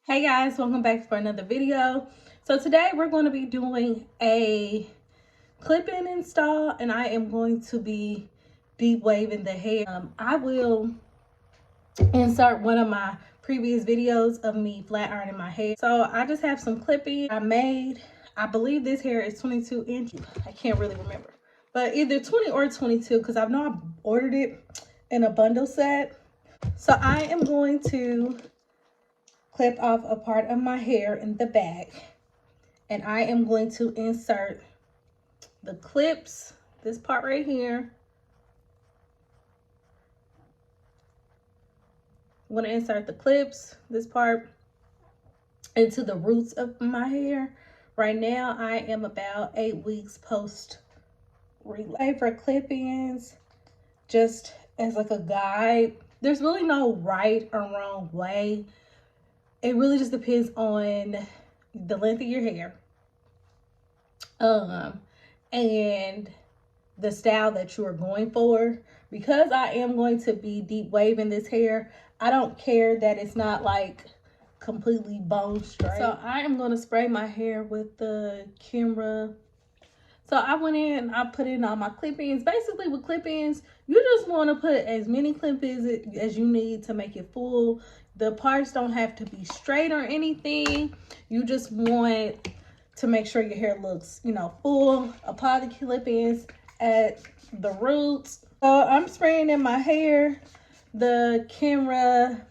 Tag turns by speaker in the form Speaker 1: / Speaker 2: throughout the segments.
Speaker 1: Hey guys, welcome back for another video. So today we're going to be doing a clip-in install, and I am going to be deep waving the hair. I will insert one of my previous videos of me flat ironing my hair. So I just have some clip-in I made. I believe this hair is 22 inches. I can't really remember, but either 20 or 22 because I know I ordered it in a bundle set. So I am going to clip off a part of my hair in the back, and I am going to insert the clips, this part right here. I'm going to insert the clips, this part, into the roots of my hair. Right now I am about 8 weeks post relay for clip-ins, just as like a guide. There's really no right or wrong way. It really just depends on the length of your hair and the style that you are going for. Because I am going to be deep waving this hair, I don't care that it's not like completely bone straight. So I am going to spray my hair with the camera. So I went in, I put in all my clip-ins. Basically with clip-ins, you just want to put as many clip-ins as you need to make it full. The parts don't have to be straight or anything. You just want to make sure your hair looks, full. Apply the clip-ins at the roots. So I'm spraying in my hair the Camera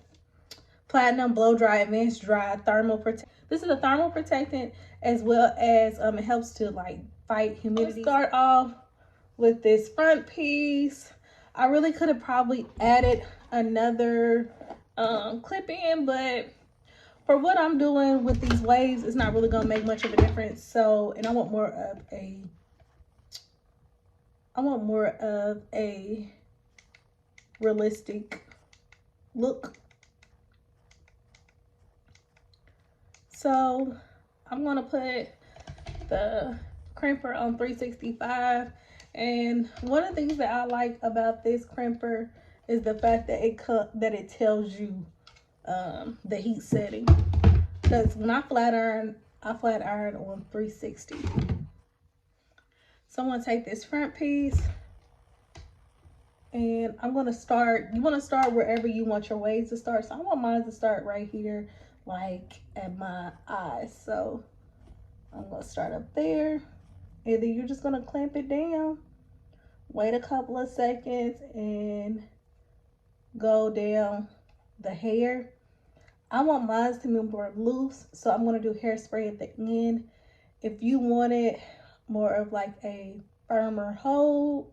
Speaker 1: Platinum Blow Dry Advanced Dry Thermal Protect. This is a thermal protectant, as well as it helps to like fight humidity. Start off with this front piece. I really could have probably added another clip in, but for what I'm doing with these waves, it's not really gonna make much of a difference. So, and I want more of a realistic look. So I'm gonna put the crimper on 365, and one of the things that I like about this crimper is the fact that it tells you the heat setting. Because when I flat iron on 360. So I'm gonna take this front piece, and I'm gonna start. You want to start wherever you want your waves to start. So I want mine to start right here, like at my eyes. So I'm gonna start up there, and then you're just gonna clamp it down, wait a couple of seconds, and go down the hair. I want mine to be more loose, so I'm gonna do hairspray at the end. If you wanted more of like a firmer hold,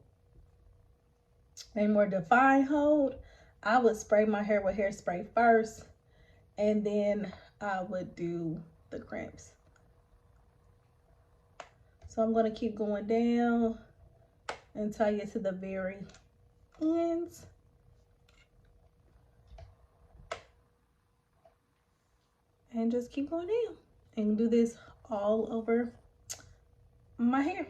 Speaker 1: a more defined hold, I would spray my hair with hairspray first, and then I would do the crimps. So I'm gonna keep going down until I get to the very ends. And just keep going down and do this all over my hair.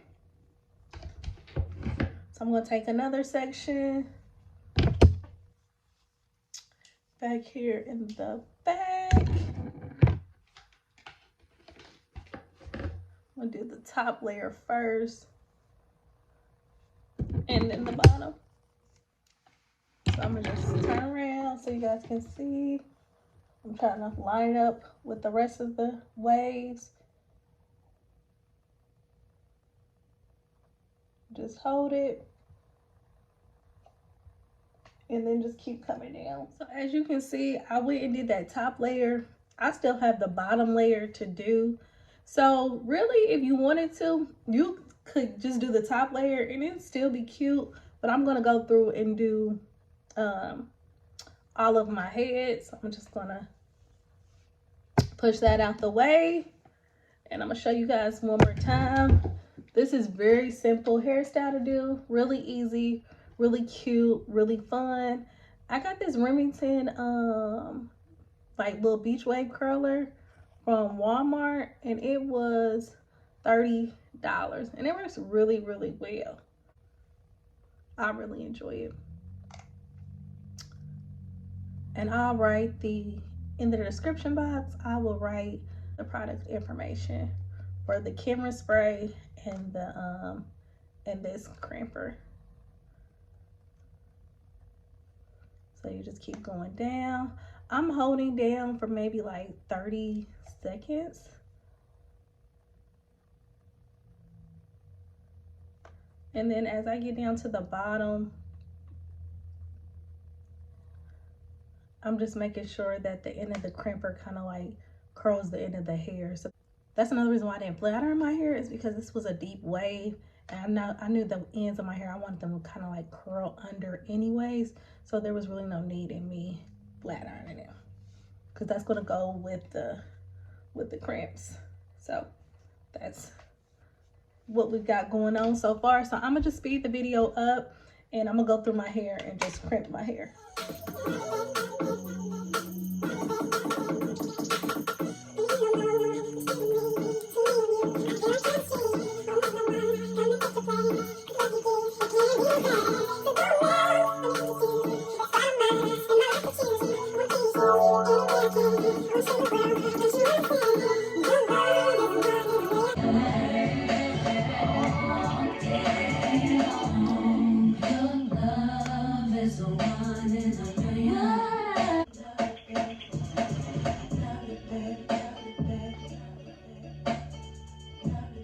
Speaker 1: So I'm gonna take another section back here in the back. I'm gonna do the top layer first and then the bottom. So I'm gonna just turn around so you guys can see. I'm trying to line up with the rest of the waves. Just hold it, and then just keep coming down. So as you can see, I went and did that top layer. I still have the bottom layer to do. So really, if you wanted to, you could just do the top layer and it'd still be cute. But I'm gonna go through and do all of my head. So I'm just gonna push that out the way, and I'm gonna show you guys one more time. This is very simple hairstyle to do, really easy, really cute, really fun. I got this Remington like little beach wave curler from Walmart, and it was $30, and it works really, really well. I really enjoy it. And I'll write the in the description box, I will write the product information for the camera spray and the and this crimper. So you just keep going down. I'm holding down for maybe like 30 seconds. And then as I get down to the bottom, I'm just making sure that the end of the crimper kind of like curls the end of the hair. So that's another reason why I didn't flat iron my hair, is because this was a deep wave. And I knew the ends of my hair, I wanted them to kind of like curl under anyways. So there was really no need in me flat ironing it, because that's going to go with the crimps. So that's what we've got going on so far. So I'm gonna just speed the video up and I'm gonna go through my hair and just crimp my hair.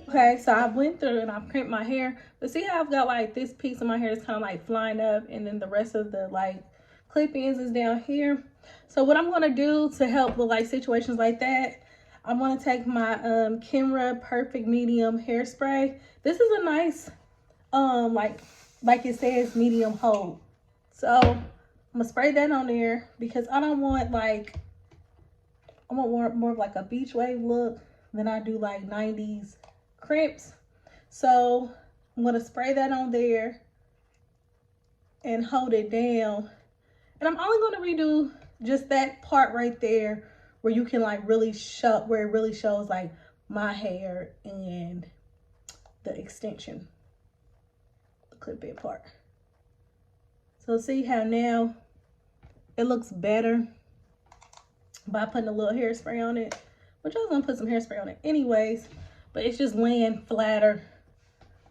Speaker 1: Okay, so I went through and I've crimped my hair, but see how I've got like this piece of my hair is kind of like flying up, and then the rest of the like clip ends is down here. So what I'm gonna do to help with like situations like that, I'm gonna take my Kenra Perfect Medium hairspray. This is a nice like it says, medium hold. So I'm gonna spray that on there because I don't want like, I want more of like a beach wave look than I do like 90s crimps. So I'm gonna spray that on there and hold it down. And I'm only gonna redo just that part right there where you can like really show, where it really shows like my hair and the extension, the clip in part. So see how now it looks better by putting a little hairspray on it, which I was gonna put some hairspray on it anyways, but it's just laying flatter.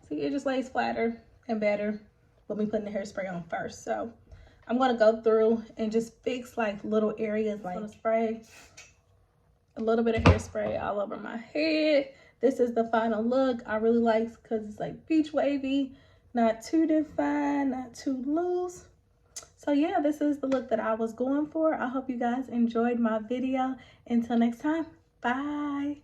Speaker 1: See, it just lays flatter and better with me putting the hairspray on first. So I'm gonna go through and just fix like little areas, like spray a little bit of hairspray all over my head. This is the final look. I really like because it's like beach wavy, not too defined, not too loose. So yeah, this is the look that I was going for. I hope you guys enjoyed my video. Until next time, bye.